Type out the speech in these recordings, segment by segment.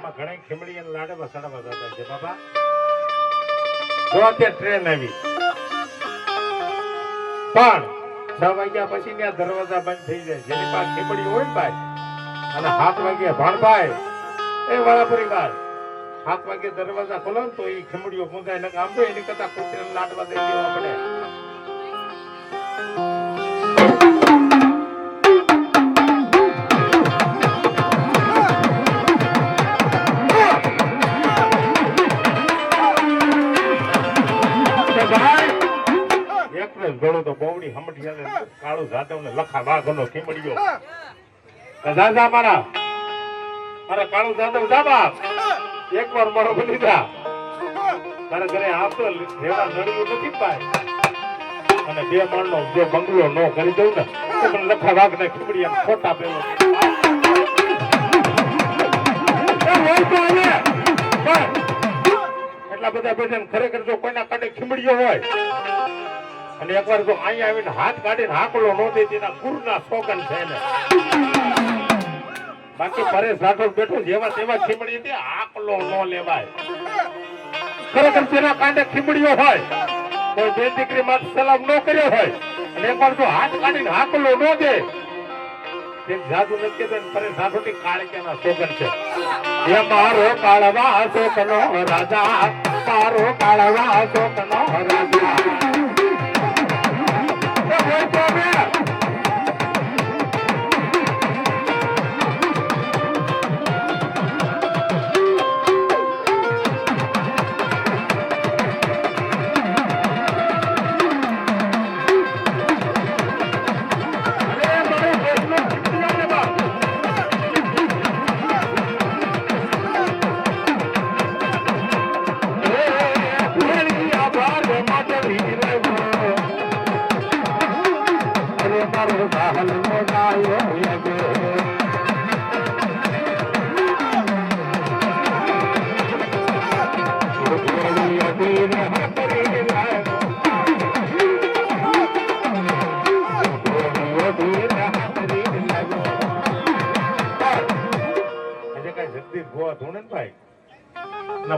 ગામમાં ઘણા ખીમડી અને લાડવા સડવા જતા છે બાબા. જો તે ટ્રેન આવી પણ 6 વાગ્યા પછી ત્યાં દરવાજા બંધ થઈ જાય. જેની પાસે ખીમડી હોય ને ભાઈ અને 7 વાગ્યે ભાણભાઈ એ વાળા પરિવાર 7 વાગ્યે દરવાજા ખોલો ને તો એ ખીમડીઓ પૂંજાય ને આમ તો એની કરતા કુતરાને લાડવા દઈ દેવા પડે. ગણો તો બહુડી હમઠિયા કાળુ જાદવ ને લખા વાઘનો ખીમડીઓ દાદા મારા કાળુ જાદવ જાબા એકવાર મારો બની જા તારા ઘરે આવતો રેવા નડ્યું નથી પાય અને 2 માળનો જો બંગલો નો કરી દઉં ને તો મને લખા વાઘ ને ખીમડીયા ખોટા પેલો એટલા બધા બેઠા ખરેખર જો કોઈના કાઢે ખીમડીઓ હોય અને એકવાર જો અહીંયા આવીને હાથ કાઢીને હાકલો નો દે તેના ગુરુના સોગન છે ને બાકી પરેશ રાઠોડ બેઠો જેવા તેવા ખીમડી હતી હાકલો નો લેવાય. ખરેખર તેના કાંડે ખીમડીઓ હોય કોઈ બે દીકરી માં સલામ નો કર્યો હોય અને એકવાર જો હાથ કાઢીને હાકલો નો દે તે જાદુ નથી કહેતો પરેશ રાઠોડ કાળિયાના સોગન છે. એ મારો કાળવા સોકનો રાજા મારો કાળવા સોકનો રાજા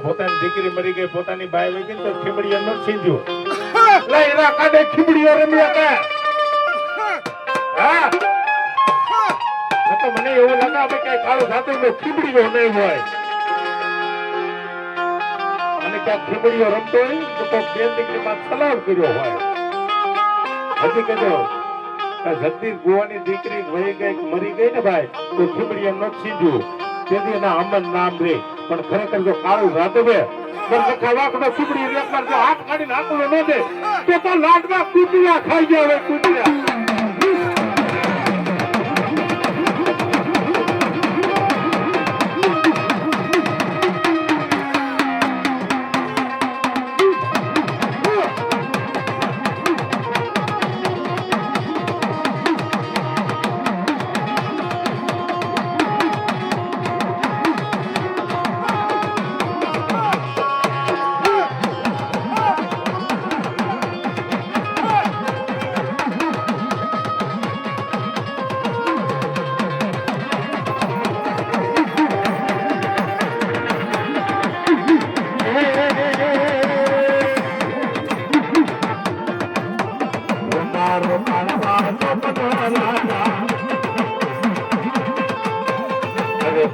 પોતાની દીકરી મરી ગઈ પોતાની બાઈ વહી ગઈ તો ખીમડીયા નો છીંજ્યો લે એના કાઢે ખીમડીઓ રમ્યા કે હા તો મને એવું લાગે કે કાળો સાતો નો ખીમડીઓ નહીં હોય અને ક્યાંક ખીમડીઓ રમતો હોય તો કોક બેન દીકરી માં સલામ કર્યો હોય. હજી કહેજો જગદીશ ગોવાની દીકરી વહી ગઈ મરી ગઈ ને ભાઈ તો ખીમડીયા નો છીંજ્યું તેથી એના અમન નામ રે પણ ખરેખર જો કાળું રાધવે ખવાકનો ખીમડી એકવાર જો હાથ કાઢીને આકલો ન દે તો લાડવા કૂતિયા ખાઈ ગયા હોય કૂતિયા. અરે